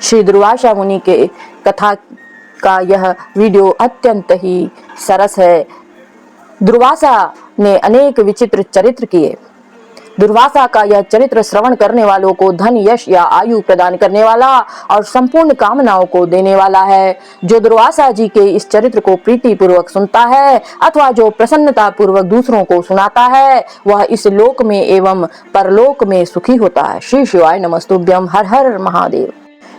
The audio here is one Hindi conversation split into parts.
श्री दुर्वासा मुनि के कथा का यह वीडियो अत्यंत ही सरस है। दुर्वासा ने अनेक विचित्र चरित्र किए। दुर्वासा का यह चरित्र श्रवण करने वालों को धन, यश या आयु प्रदान करने वाला और संपूर्ण कामनाओं को देने वाला है। जो दुर्वासा जी के इस चरित्र को प्रीति पूर्वक सुनता है अथवा जो प्रसन्नता पूर्वक दूसरों को सुनाता है वह इस लोक में एवं परलोक में सुखी होता है। श्री शिवाय नमस्तुभ्यम। हर हर महादेव।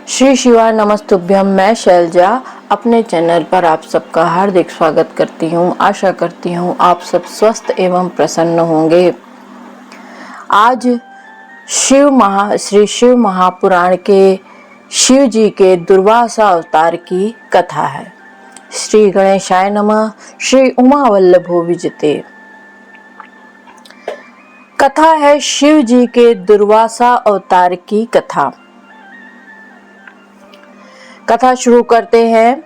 श्री शिवाय नमस्तुभ्यम। मैं शैलजा अपने चैनल पर आप सबका हार्दिक स्वागत करती हूँ। आशा करती हूँ आप सब स्वस्थ एवं प्रसन्न होंगे। आज श्री शिव महापुराण के शिव जी के दुर्वासा अवतार की कथा है। श्री गणेशाय नमः। श्री उमा वल्लभो विजते। कथा है शिव जी के दुर्वासा अवतार की कथा। कथा शुरू करते हैं।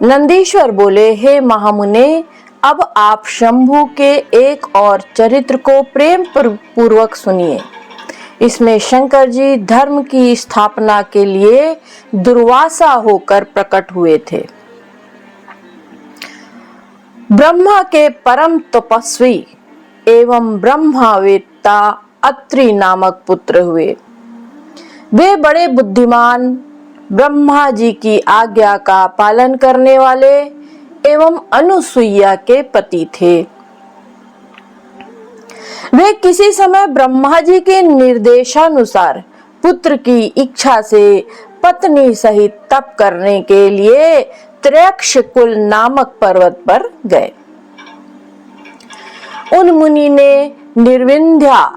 नंदीश्वर बोले, हे महामुने, अब आप शंभु के एक और चरित्र को प्रेम पूर्वक सुनिए। इसमें शंकर जी धर्म की स्थापना के लिए दुर्वासा होकर प्रकट हुए थे। ब्रह्मा के परम तपस्वी एवं ब्रह्मावेत्ता अत्रि नामक पुत्र हुए। वे बड़े बुद्धिमान, ब्रह्मा जी की आज्ञा का पालन करने वाले एवं अनुसुईया के पति थे। वे किसी समय ब्रह्मा जी के निर्देशानुसार पुत्र की इच्छा से पत्नी सहित तप करने के लिए त्रयक्षकुल नामक पर्वत पर गए। उन मुनि ने निर्विंध्या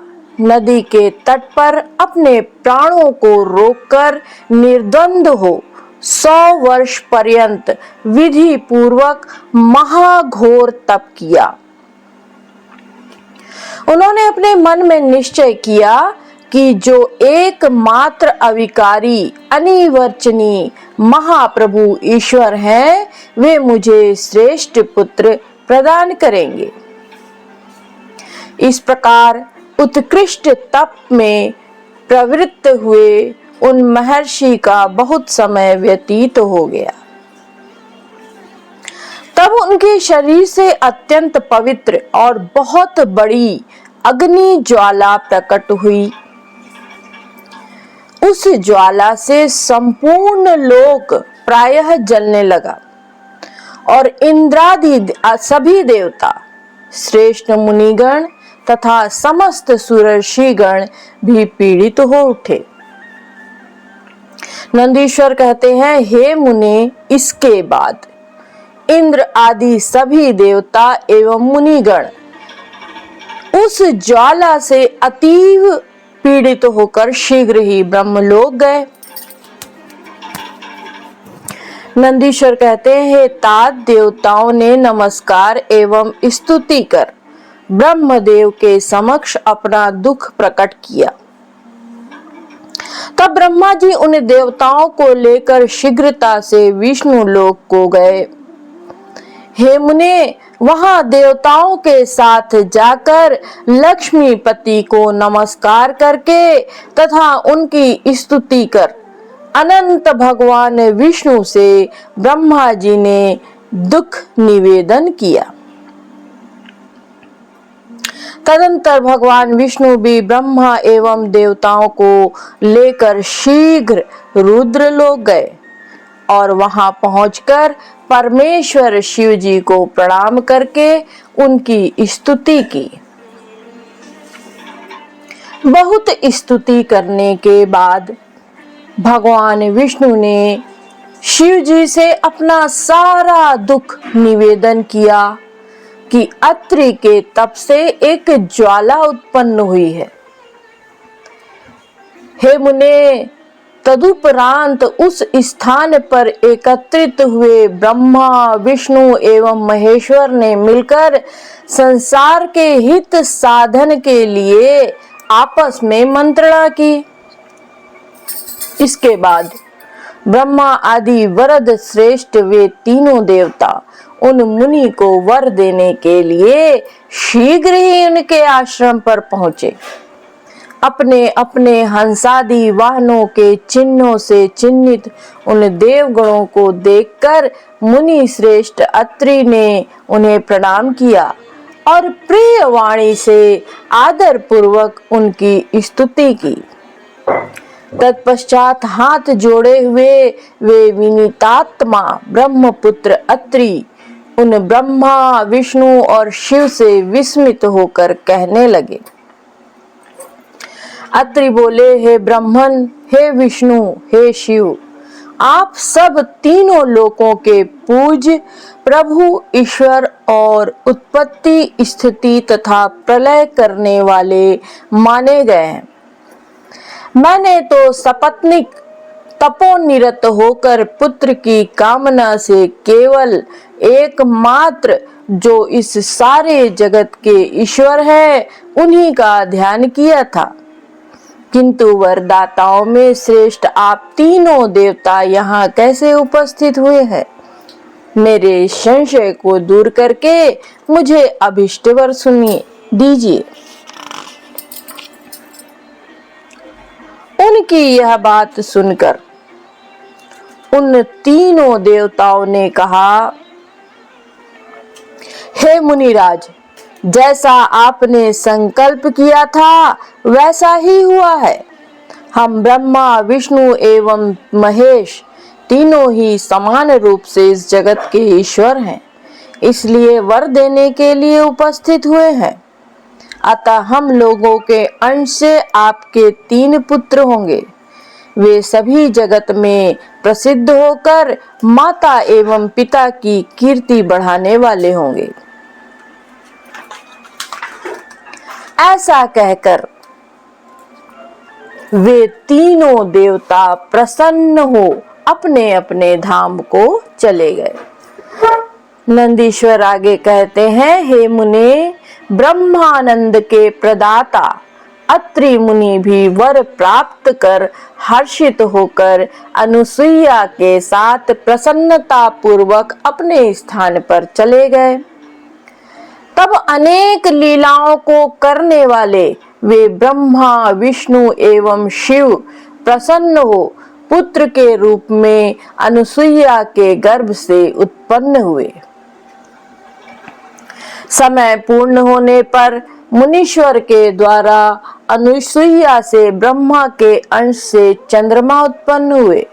नदी के तट पर अपने प्राणों को रोककर निर्द्वंद हो 100 वर्ष पर्यंत विधि पूर्वक महाघोर तप किया। उन्होंने अपने मन में निश्चय किया कि जो एकमात्र अविकारी, अनिर्वचनीय महाप्रभु ईश्वर हैं, वे मुझे श्रेष्ठ पुत्र प्रदान करेंगे। इस प्रकार उत्कृष्ट तप में प्रवृत्त हुए उन महर्षि का बहुत समय व्यतीत हो गया। तब उनके शरीर से अत्यंत पवित्र और बहुत बड़ी अग्नि ज्वाला प्रकट हुई। उस ज्वाला से संपूर्ण लोक प्रायः जलने लगा और इंद्रादि सभी देवता, श्रेष्ठ मुनिगण तथा समस्त सुरर्षिगण भी पीड़ित हो उठे। नंदीश्वर कहते हैं, हे मुने, इसके बाद इंद्र आदि सभी देवता एवं मुनिगण उस ज्वाला से अतीव पीड़ित होकर शीघ्र ही ब्रह्मलोक गए। नंदीश्वर कहते हैं, हे तात, देवताओं ने नमस्कार एवं स्तुति कर ब्रह्मदेव के समक्ष अपना दुख प्रकट किया। तब ब्रह्मा जी उन देवताओं को लेकर शीघ्रता से विष्णु लोक को गए। हे मुने, वहां देवताओं के साथ जाकर लक्ष्मीपति को नमस्कार करके तथा उनकी स्तुति कर अनंत भगवान विष्णु से ब्रह्मा जी ने दुख निवेदन किया। तदंतर भगवान विष्णु भी ब्रह्मा एवं देवताओं को लेकर शीघ्र रुद्रलोक गए और वहां पहुंचकर परमेश्वर शिव जी को प्रणाम करके उनकी स्तुति की। बहुत स्तुति करने के बाद भगवान विष्णु ने शिव जी से अपना सारा दुख निवेदन किया कि अत्रि के तप से एक ज्वाला उत्पन्न हुई है। हे मुने, तदुपरांत उस स्थान पर एकत्रित हुए ब्रह्मा, विष्णु एवं महेश्वर ने मिलकर संसार के हित साधन के लिए आपस में मंत्रणा की। इसके बाद ब्रह्मा आदि वरद श्रेष्ठ वे तीनों देवता उन मुनि को वर देने के लिए शीघ्र ही उनके आश्रम पर पहुंचे। अपने अपने हंसादि वाहनों के चिन्हों से चिन्हित उन देवगणों को देखकर मुनि श्रेष्ठ अत्रि ने उन्हें प्रणाम किया और प्रिय वाणी से आदर पूर्वक उनकी स्तुति की। तत्पश्चात हाथ जोड़े हुए वे विनीतात्मा ब्रह्मपुत्र अत्रि उन ब्रह्मा, विष्णु और शिव से विस्मित होकर कहने लगे। अत्रि बोले, हे ब्रह्मन, हे विष्णु, हे शिव, आप सब तीनों लोकों के पूज्य प्रभु ईश्वर और उत्पत्ति, स्थिति तथा प्रलय करने वाले माने गए हैं। मैंने तो सपत्निक तपोनिरत होकर पुत्र की कामना से केवल एकमात्र जो इस सारे जगत के ईश्वर है उन्हीं का ध्यान किया था, किंतु वरदाताओं में श्रेष्ठ आप तीनों देवता यहाँ कैसे उपस्थित हुए हैं? मेरे संशय को दूर करके मुझे अभिष्ट वर सुनिए दीजिए। उनकी यह बात सुनकर उन तीनों देवताओं ने कहा, हे मुनिराज, जैसा आपने संकल्प किया था वैसा ही हुआ है। हम ब्रह्मा, विष्णु एवं महेश तीनों ही समान रूप से इस जगत के ईश्वर हैं, इसलिए वर देने के लिए उपस्थित हुए हैं। अतः हम लोगों के अंश से आपके 3 पुत्र होंगे। वे सभी जगत में प्रसिद्ध होकर माता एवं पिता की कीर्ति बढ़ाने वाले होंगे। ऐसा कहकर वे तीनों देवता प्रसन्न हो अपने अपने धाम को चले गए। नंदीश्वर आगे कहते हैं, हे मुने, ब्रह्मानंद के प्रदाता अत्रि मुनि भी वर प्राप्त कर हर्षित होकर अनुसुईया के साथ प्रसन्नता पूर्वक अपने स्थान पर चले गए। तब अनेक लीलाओं को करने वाले वे ब्रह्मा, विष्णु एवं शिव प्रसन्न हो पुत्र के रूप में अनुसुईया के गर्भ से उत्पन्न हुए। समय पूर्ण होने पर मुनीश्वर के द्वारा अनुसुईया से ब्रह्मा के अंश से चंद्रमा उत्पन्न हुए,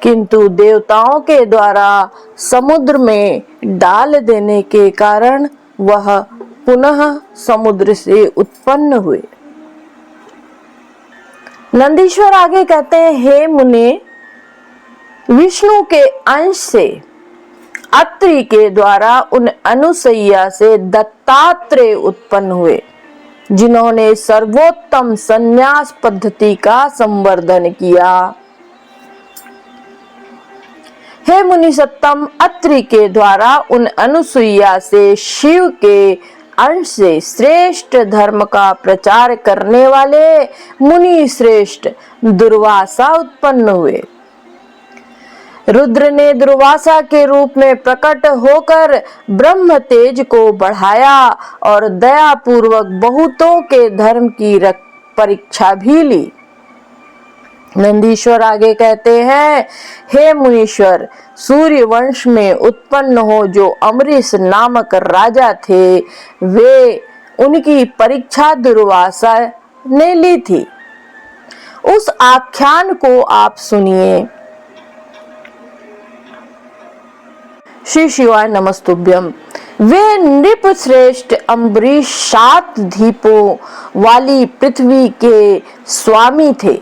किंतु देवताओं के द्वारा समुद्र में डाल देने के कारण वह पुनः समुद्र से उत्पन्न हुए। नंदीश्वर आगे कहते हैं, हे मुने, विष्णु के अंश से अत्रि के द्वारा उन अनुसुईया से दत्तात्रेय उत्पन्न हुए, जिन्होंने सर्वोत्तम संन्यास पद्धति का संवर्धन किया। हे मुनि सत्तम, अत्रि के द्वारा उन अनुसुईया से शिव के अंश से श्रेष्ठ धर्म का प्रचार करने वाले मुनि श्रेष्ठ दुर्वासा उत्पन्न हुए। रुद्र ने दुर्वासा के रूप में प्रकट होकर ब्रह्म तेज को बढ़ाया और दया पूर्वक बहुतों के धर्म की परीक्षा भी ली। नंदीश्वर आगे कहते हैं, हे मुनीश्वर, सूर्य वंश में उत्पन्न हो जो अमरीश नामक राजा थे, वे उनकी परीक्षा दुर्वासा ने ली थी। उस आख्यान को आप सुनिए। श्री शिवाय नमस्तुभ्यम। वे नृप श्रेष्ठ अम्बरीश 7 द्वीपों वाली पृथ्वी के स्वामी थे।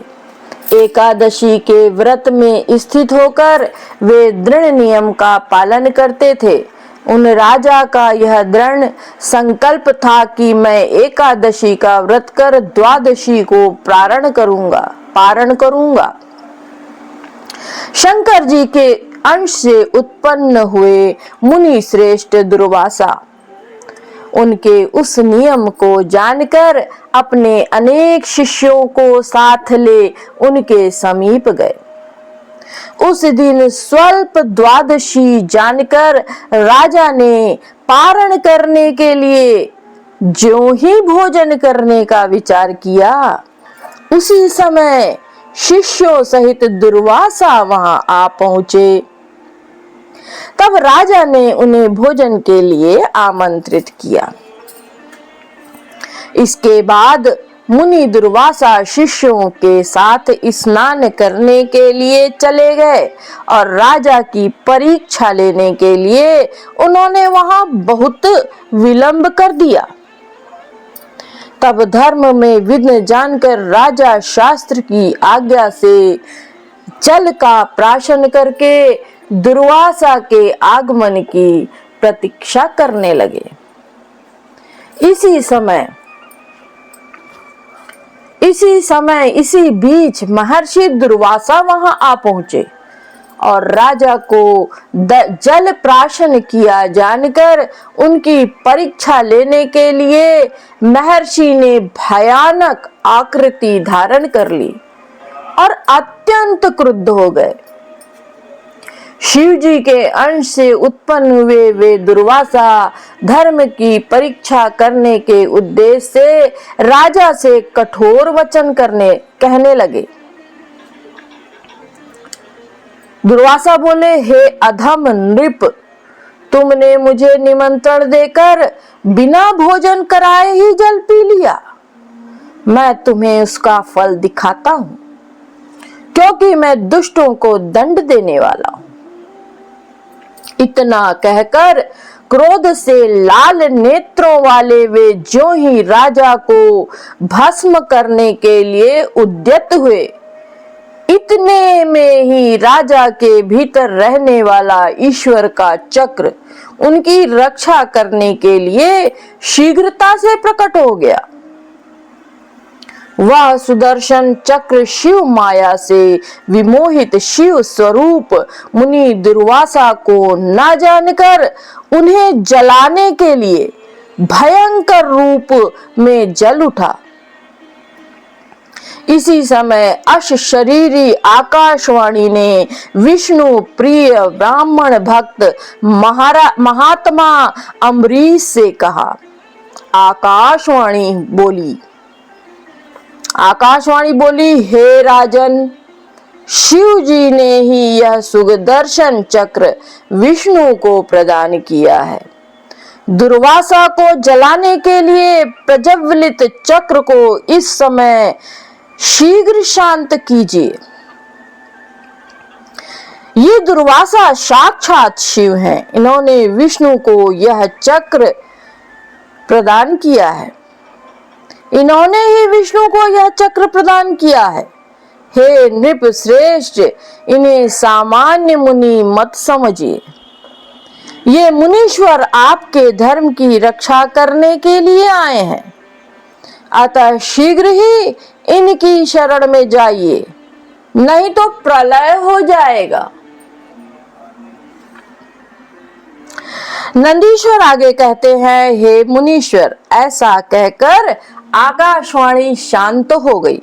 एकादशी के व्रत में स्थित होकर वे दृढ़ नियम का पालन करते थे। उन राजा का यह दृढ़ संकल्प था कि मैं एकादशी का व्रत कर द्वादशी को पारण करूंगा। शंकर जी के अंश से उत्पन्न हुए मुनि श्रेष्ठ दुर्वासा उनके उस नियम को जानकर अपने अनेक शिष्यों को साथ ले उनके समीप गए। उस दिन स्वल्प द्वादशी जानकर राजा ने पारण करने के लिए ज्यों ही भोजन करने का विचार किया, उसी समय शिष्यों सहित दुर्वासा वहां आ पहुंचे। तब राजा ने उन्हें भोजन के लिए आमंत्रित किया। इसके बाद मुनि दुर्वासा शिष्यों के साथ स्नान करने के लिए चले गए और राजा की परीक्षा लेने के लिए उन्होंने वहां बहुत विलंब कर दिया। तब धर्म में विघ्न जानकर राजा शास्त्र की आज्ञा से जल का प्राशन करके दुर्वासा के आगमन की प्रतीक्षा करने लगे। इसी बीच महर्षि दुर्वासा वहां आ पहुंचे और राजा को जल प्राशन किया जानकर उनकी परीक्षा लेने के लिए महर्षि ने भयानक आकृति धारण कर ली और अत्यंत क्रुद्ध हो गए। शिव जी के अंश से उत्पन्न हुए वे दुर्वासा धर्म की परीक्षा करने के उद्देश्य से राजा से कठोर वचन कहने लगे। दुर्वासा बोले, हे अधम नृप, तुमने मुझे निमंत्रण देकर बिना भोजन कराए ही जल पी लिया। मैं तुम्हें उसका फल दिखाता हूं, क्योंकि मैं दुष्टों को दंड देने वाला हूं। इतना कहकर क्रोध से लाल नेत्रों वाले वे ज्यों ही राजा को भस्म करने के लिए उद्यत हुए, इतने में ही राजा के भीतर रहने वाला ईश्वर का चक्र उनकी रक्षा करने के लिए शीघ्रता से प्रकट हो गया। वह सुदर्शन चक्र शिव माया से विमोहित शिव स्वरूप मुनि दुर्वासा को न जानकर उन्हें जलाने के लिए भयंकर रूप में जल उठा। इसी समय अशरीरी आकाशवाणी ने विष्णु प्रिय ब्राह्मण भक्त महात्मा अम्बरीश से कहा। आकाशवाणी बोली, हे राजन, शिव जी ने ही यह सुदर्शन चक्र विष्णु को प्रदान किया है। दुर्वासा को जलाने के लिए प्रज्वलित चक्र को इस समय शीघ्र शांत कीजिए। ये दुर्वासा साक्षात शिव हैं। इन्होंने विष्णु को यह चक्र प्रदान किया है। इन्होंने ही विष्णु को यह चक्र प्रदान किया है। हे नृप श्रेष्ठ, इन्हें सामान्य मुनि मत समझिए। ये मुनीश्वर आपके धर्म की रक्षा करने के लिए आए हैं, अतः शीघ्र ही इनकी शरण में जाइए, नहीं तो प्रलय हो जाएगा। नंदीश्वर आगे कहते हैं, हे मुनीश्वर, ऐसा कहकर आकाशवाणी शांत हो गई।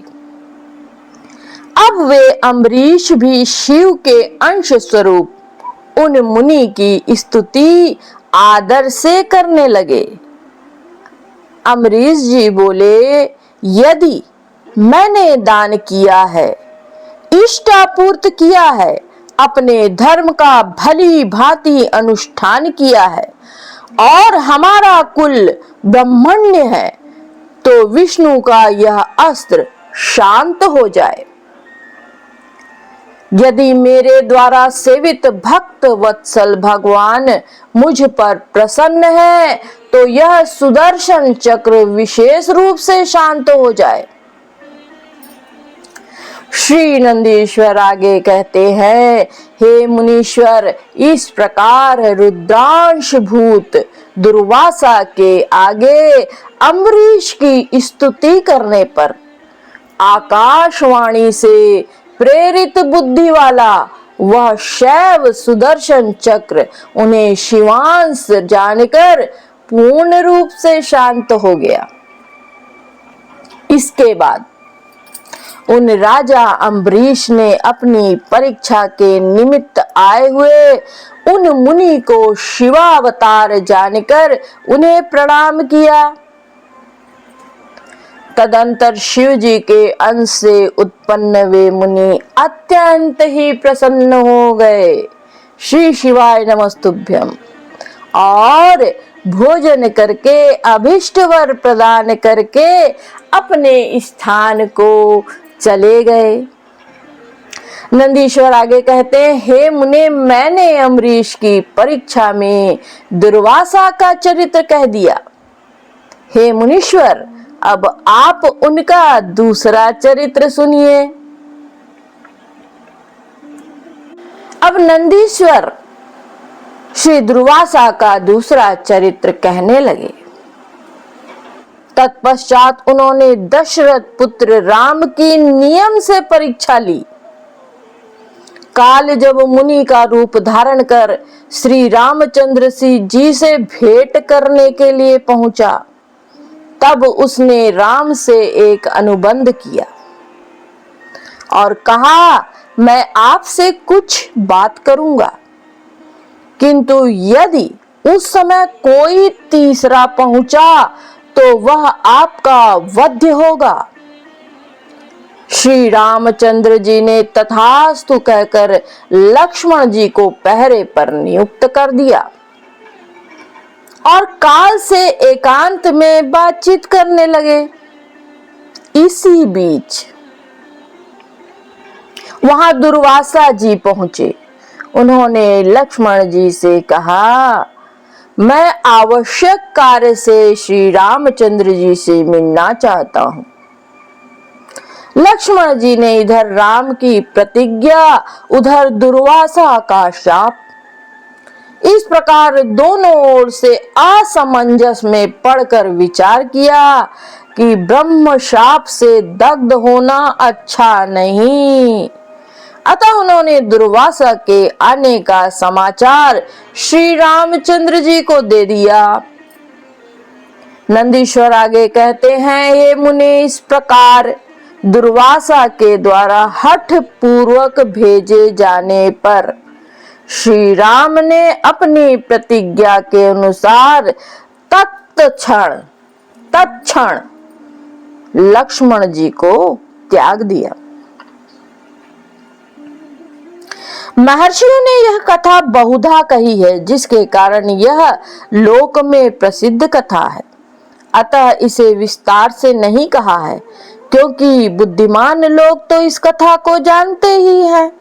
अब वे अम्बरीश भी शिव के अंश स्वरूप उन मुनि की स्तुति आदर से करने लगे। अम्बरीश जी बोले, यदि मैंने दान किया है, इष्टापूर्त किया है, अपने धर्म का भली भांति अनुष्ठान किया है और हमारा कुल ब्राह्मण्य है, तो विष्णु का यह अस्त्र शांत हो जाए। यदि मेरे द्वारा सेवित भक्त वत्सल भगवान मुझ पर प्रसन्न है, तो यह सुदर्शन चक्र विशेष रूप से शांत हो जाए। श्री नंदीश्वर आगे कहते हैं, हे मुनीश्वर, इस प्रकार रुद्रांश भूत दुर्वासा के आगे अम्बरीश की स्तुति करने पर आकाशवाणी से प्रेरित बुद्धि वाला वह शैव सुदर्शन चक्र उन्हें शिवांश जानकर पूर्ण रूप से शांत हो गया। इसके बाद उन राजा अम्बरीश ने अपनी परीक्षा के निमित्त आए हुए उन मुनि को शिवावतार जानकर उन्हें प्रणाम किया। तदंतर शिव जी के अंश से उत्पन्न वे मुनि अत्यंत ही प्रसन्न हो गए। श्री शिवाय नमस्तुभ्यम। और भोजन करके अभिष्ट वर प्रदान करके अपने स्थान को चले गए। नंदीश्वर आगे कहते हैं, हे मुने, मैंने अम्बरीश की परीक्षा में दुर्वासा का चरित्र कह दिया। हे मुनीश्वर, अब आप उनका दूसरा चरित्र सुनिए। अब नंदीश्वर श्री दुर्वासा का दूसरा चरित्र कहने लगे। तत्पश्चात उन्होंने दशरथ पुत्र राम की नियम से परीक्षा ली। काल जब मुनि का रूप धारण कर श्री रामचंद्र जी से भेंट करने के लिए पहुंचा, तब उसने राम से एक अनुबंध किया और कहा, मैं आपसे कुछ बात करूंगा, किंतु यदि उस समय कोई तीसरा पहुंचा तो वह आपका वध्य होगा। श्री रामचंद्र जी ने तथास्तु कहकर लक्ष्मण जी को पहरे पर नियुक्त कर दिया और काल से एकांत में बातचीत करने लगे। इसी बीच वहां दुर्वासा जी पहुंचे। उन्होंने लक्ष्मण जी से कहा, मैं आवश्यक कार्य से श्री रामचंद्र जी से मिलना चाहता हूं। लक्ष्मण जी ने इधर राम की प्रतिज्ञा, उधर दुर्वासा का शाप, इस प्रकार दोनों ओर से असमंजस में पड़कर विचार किया कि ब्रह्म शाप से दग्ध होना अच्छा नहीं। अतः उन्होंने दुर्वासा के आने का समाचार श्री रामचंद्र जी को दे दिया। नंदीश्वर आगे कहते हैं, हे मुने, इस प्रकार दुर्वासा के द्वारा हठ पूर्वक भेजे जाने पर श्री राम ने अपनी प्रतिज्ञा के अनुसार तत्क्षण लक्ष्मण जी को त्याग दिया। महर्षियों ने यह कथा बहुधा कही है, जिसके कारण यह लोक में प्रसिद्ध कथा है। अतः इसे विस्तार से नहीं कहा है, क्योंकि बुद्धिमान लोग तो इस कथा को जानते ही हैं।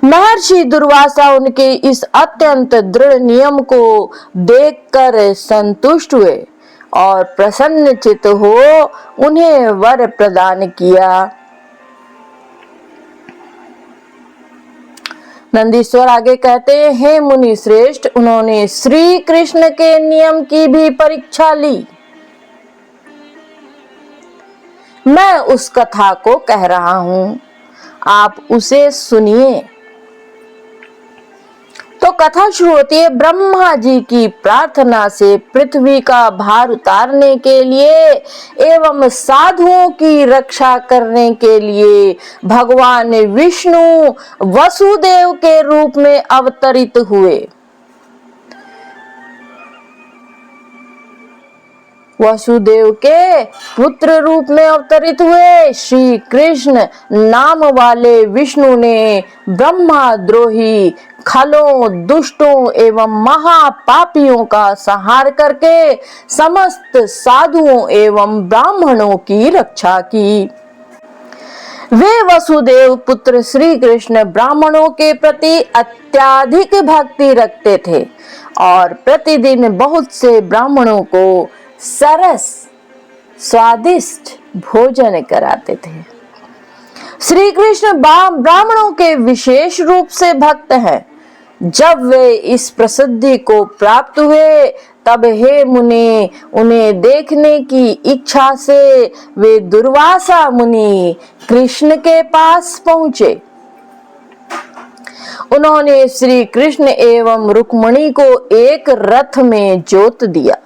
महर्षि दुर्वासा उनके इस अत्यंत दृढ़ नियम को देखकर संतुष्ट हुए और प्रसन्नचित्त हो उन्हें वर प्रदान किया। नंदीश्वर आगे कहते हैं, हे मुनि श्रेष्ठ, उन्होंने श्री कृष्ण के नियम की भी परीक्षा ली। मैं उस कथा को कह रहा हूं, आप उसे सुनिए। तो कथा शुरू होती है। ब्रह्मा जी की प्रार्थना से पृथ्वी का भार उतारने के लिए एवं साधुओं की रक्षा करने के लिए भगवान विष्णु वसुदेव के रूप में अवतरित हुए। वसुदेव के पुत्र रूप में अवतरित हुए श्री कृष्ण नाम वाले विष्णु ने ब्रह्माद्रोही, खलों, दुष्टों एवं महापापियों का संहार करके समस्त साधुओं एवं ब्राह्मणों की रक्षा की। वे वसुदेव पुत्र श्री कृष्ण ब्राह्मणों के प्रति अत्यधिक भक्ति रखते थे और प्रतिदिन बहुत से ब्राह्मणों को सरस स्वादिष्ट भोजन कराते थे। श्री कृष्ण ब्राह्मणों के विशेष रूप से भक्त हैं। जब वे इस प्रसिद्धि को प्राप्त हुए, तब हे मुनि, उन्हें देखने की इच्छा से वे दुर्वासा मुनि कृष्ण के पास पहुंचे। उन्होंने श्री कृष्ण एवं रुक्मिणी को एक रथ में जोत दिया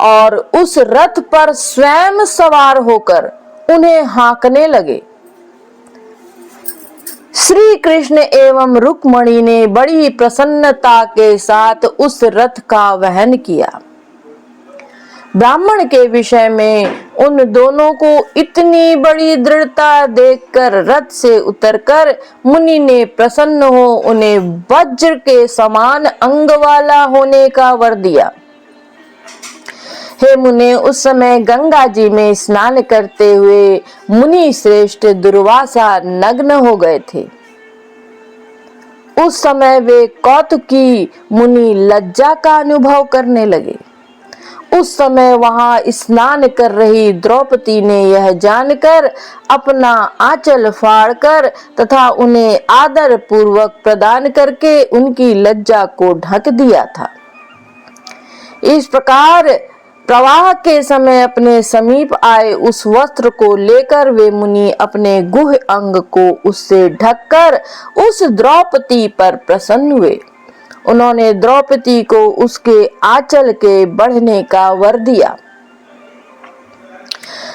और उस रथ पर स्वयं सवार होकर उन्हें हाँकने लगे। श्री कृष्ण एवं रुक्मिणी ने बड़ी प्रसन्नता के साथ उस रथ का वहन किया। ब्राह्मण के विषय में उन दोनों को इतनी बड़ी दृढ़ता देखकर रथ से उतरकर मुनि ने प्रसन्न हो उन्हें वज्र के समान अंग वाला होने का वर दिया। हे मुने, उस समय गंगा जी में स्नान करते हुए मुनि श्रेष्ठ दुर्वासा नग्न हो गए थे। उस समय वे कौतुकी मुनि लज्जा का अनुभव करने लगे। उस समय वहां स्नान कर रही द्रौपदी ने यह जानकर अपना आंचल फाड़कर तथा उन्हें आदर पूर्वक प्रदान करके उनकी लज्जा को ढक दिया था। इस प्रकार प्रवाह के समय अपने समीप आए उस वस्त्र को लेकर वे मुनि अपने गुह अंग को उससे ढककर उस द्रौपदी पर प्रसन्न हुए। उन्होंने द्रौपदी को उसके आंचल के बढ़ने का वर दिया।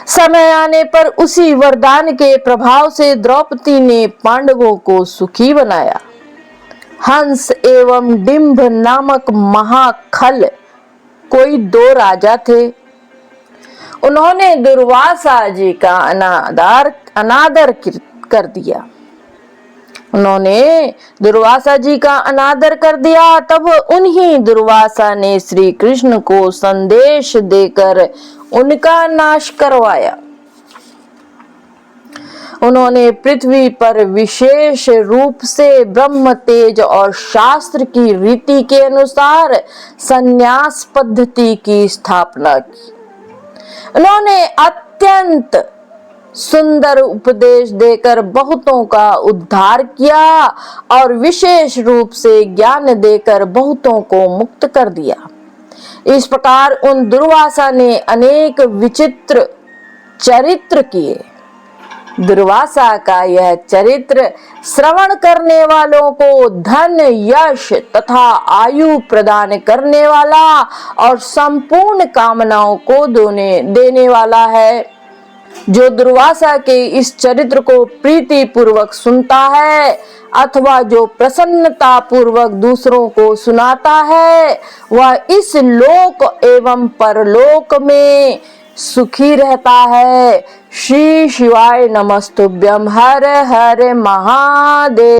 समय आने पर उसी वरदान के प्रभाव से द्रौपदी ने पांडवों को सुखी बनाया। हंस एवं डिंभ नामक महाखल कोई 2 राजा थे। उन्होंने दुर्वासा जी का अनादर कर दिया। उन्होंने दुर्वासा जी का अनादर कर दिया। तब उन्हीं दुर्वासा ने श्री कृष्ण को संदेश देकर उनका नाश करवाया। उन्होंने पृथ्वी पर विशेष रूप से ब्रह्म तेज और शास्त्र की रीति के अनुसार संन्यास पद्धति की स्थापना की। उन्होंने अत्यंत सुंदर उपदेश देकर बहुतों का उद्धार किया और विशेष रूप से ज्ञान देकर बहुतों को मुक्त कर दिया। इस प्रकार उन दुर्वासा ने अनेक विचित्र चरित्र किए। दुर्वासा का यह चरित्र श्रवण करने वालों को धन, यश तथा आयु प्रदान करने वाला और संपूर्ण कामनाओं को देने वाला है। जो दुर्वासा के इस चरित्र को प्रीति पूर्वक सुनता है अथवा जो प्रसन्नता पूर्वक दूसरों को सुनाता है वह इस लोक एवं परलोक में सुखी रहता है। श्री शिवाय नमस्तुभ्यं। हर हर महादेव।